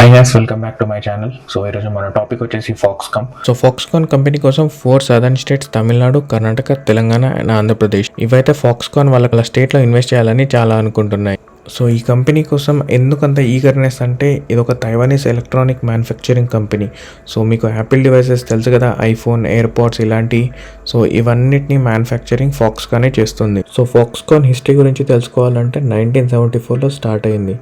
Hi guys, welcome back to my channel. So ఈరోజు మన topic వచ్చేసి ఫాక్స్కాన్. సో ఫాక్స్కాన్ కంపెనీ కోసం 4 southern states Tamil Nadu, Karnataka, Telangana and Andhra Pradesh ఇవైతే Foxconn వాళ్ళ స్టేట్లో ఇన్వెస్ట్ చేయాలని చాలా అనుకుంటున్నాయి. సో ఈ కంపెనీ కోసం ఎందుకంత ఈగర్నెస్ అంటే ఇది ఒక Taiwanese electronic manufacturing company. So మీకు యాపిల్ డివైసెస్ తెలుసు కదా, ఐఫోన్, ఎయిర్పాడ్స్ ఇలాంటి. సో ఇవన్నిటిని మ్యానుఫ్యాక్చరింగ్ ఫాక్స్కానే చేస్తుంది. సో ఫాక్స్కాన్ హిస్టరీ గురించి తెలుసుకోవాలంటే 1974లో స్టార్ట్ అయింది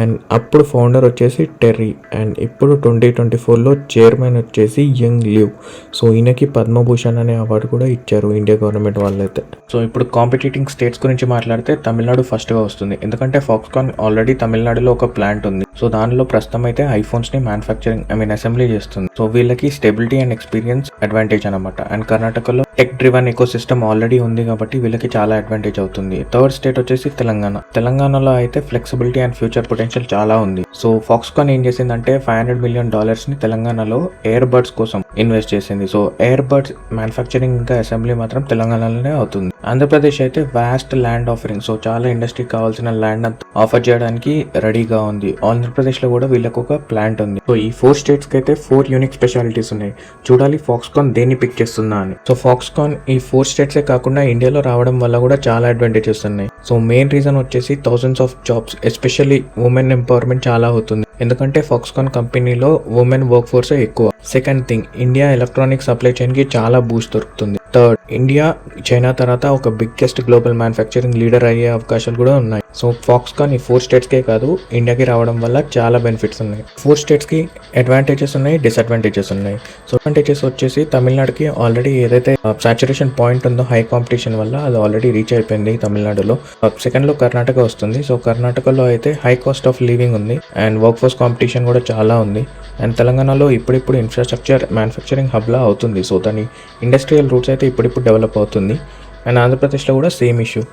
అండ్ అప్పుడు ఫౌండర్ వచ్చేసి టెర్రీ అండ్ ఇప్పుడు 2024లో చైర్మన్ వచ్చేసి యంగ్ లివ్. సో ఈయనకి పద్మభూషణ్ అనే అవార్డు కూడా ఇచ్చారు ఇండియా గవర్నమెంట్ వాళ్ళైతే. సో ఇప్పుడు కాంపిటీటింగ్ స్టేట్స్ గురించి మాట్లాడితే తమిళనాడు ఫస్ట్గా వస్తుంది, ఎందుకంటే ఫాక్స్కాన్ ఆల్రెడీ తమిళనాడులో ఒక ప్లాంట్ ఉంది. సో దానిలో ప్రస్తుతం అయితే ఐఫోన్స్ని మ్యానుఫ్యాక్చరింగ్ అసెంబ్లీ చేస్తుంది. సో వీళ్ళకి స్టెబిలిటీ అండ్ ఎక్స్పీరియన్స్ అడ్వాంటేజ్ అనమాట. అండ్ కర్ణాటకలో tech driven eco system already ఉంది కాబట్టి వీళ్ళకి చాలా అడ్వాంటేజ్ అవుతుంది. థర్డ్ స్టేట్ వచ్చేసి తెలంగాణలో అయితే ఫ్లెక్సిబిలిటీ అండ్ ఫ్యూచర్ పొటెన్షియల్ చాలా ఉంది. సో ఫాక్స్కాన్ ఏం చేసిందంటే $500 million ని తెలంగాణలో ఎయిర్ బడ్స్ కోసం ఇన్వెస్ట్ చేసింది. సో ఎయిర్ బడ్స్ మ్యానుఫ్యాక్చరింగ్ ఇంకా అసెంబ్లీ మాత్రం తెలంగాణలోనే అవుతుంది. ఆంధ్రప్రదేశ్ అయితే వాస్ట్ ల్యాండ్ ఆఫరింగ్, సో చాలా ఇండస్ట్రీకి కావాల్సిన ల్యాండ్ ఆఫర్ చేయడానికి రెడీగా ఉంది. ఆంధ్రప్రదేశ్లో కూడా వీళ్ళకి ఒక ప్లాంట్ ఉంది. సో ఈ 4 స్టేట్స్కి అయితే 4 యూనిక్ స్పెషాలిటీస్ ఉన్నాయి. చూడాలి ఫాక్స్కాన్ దేన్ని పిక్ చేస్తుందా అని. సో ఫాక్స్కాన్ ఈ 4 స్టేట్సే కాకుండా ఇండియాలో రావడం వల్ల కూడా చాలా అడ్వాంటేజెస్ ఉన్నాయి. సో మెయిన్ రీజన్ వచ్చేసి thousands of jobs, especially women empowerment చాలా అవుతుంది, ఎందుకంటే ఫాక్స్కాన్ కంపెనీలో ఉమెన్ వర్క్ ఫోర్స్ ఎక్కువ. Second thing, India electronic supply chain కి చాలా బూస్ట్ దొరుకుతుంది. థర్డ్, ఇండియా చైనా తర్వాత ఒక బిగ్గెస్ట్ గ్లోబల్ మ్యానుఫ్యాక్చరింగ్ లీడర్ అయ్యే అవకాశాలు కూడా ఉన్నాయి. సో ఫాక్స్కాన్ ఈ 4 స్టేట్స్కే కాదు ఇండియాకి రావడం వల్ల చాలా బెనిఫిట్స్ ఉన్నాయి. 4 స్టేట్స్కి అడ్వాంటేజెస్ ఉన్నాయి, డిసడ్వాంటేజెస్ ఉన్నాయి. సో అడ్వాంటేజెస్ వచ్చేసి తమిళనాడుకి ఆల్రెడీ ఏదైతే సాచురేషన్ పాయింట్ ఉందో హై కాంపిటీషన్ వల్ల అది ఆల్రెడీ రీచ్ అయిపోయింది తమిళనాడులో. సెకండ్లో కర్ణాటక వస్తుంది. సో కర్ణాటకలో అయితే హై కాస్ట్ ఆఫ్ లివింగ్ ఉంది అండ్ వర్క్ ఫోర్స్ కాంపిటీషన్ కూడా చాలా ఉంది. అండ్ తెలంగాణలో ఇప్పుడిప్పుడు ఇన్ఫ్రాస్ట్రక్చర్ మ్యానుఫ్యాక్చరింగ్ హబ్లా అవుతుంది. సో దాని ఇండస్ట్రియల్ రూట్స్ అయితే ఇప్పుడిప్పుడు డెవలప్ అవుతుంది. అండ్ ఆంధ్రప్రదేశ్లో కూడా సేమ్ ఇష్యూ.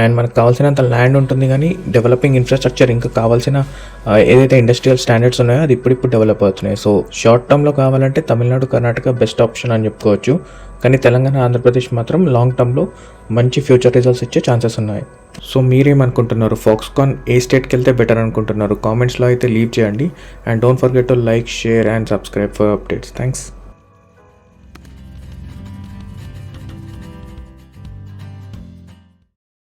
అండ్ మనకు కావాల్సినంత ల్యాండ్ ఉంటుంది కానీ డెవలపింగ్ ఇన్ఫ్రాస్ట్రక్చర్ ఇంకా కావాల్సిన ఏదైతే ఇండస్ట్రియల్ స్టాండర్డ్స్ ఉన్నాయో అది ఇప్పుడిప్పుడు డెవలప్ అవుతున్నాయి. సో షార్ట్ టర్మ్లో కావాలంటే తమిళనాడు, కర్ణాటక బెస్ట్ ఆప్షన్ అని చెప్పుకోవచ్చు. కానీ తెలంగాణ, ఆంధ్రప్రదేశ్ మాత్రం లాంగ్ టర్మ్లో మంచి ఫ్యూచర్ రిజల్ట్స్ ఇచ్చే ఛాన్సెస్ ఉన్నాయి. సో మీరేమనుకుంటున్నారు, ఫాక్స్కాన్ ఏ స్టేట్కి వెళ్తే బెటర్ అనుకుంటున్నారు? కామెంట్స్లో అయితే లీవ్ చేయండి. And don't forget to like, share and subscribe for updates. Thanks.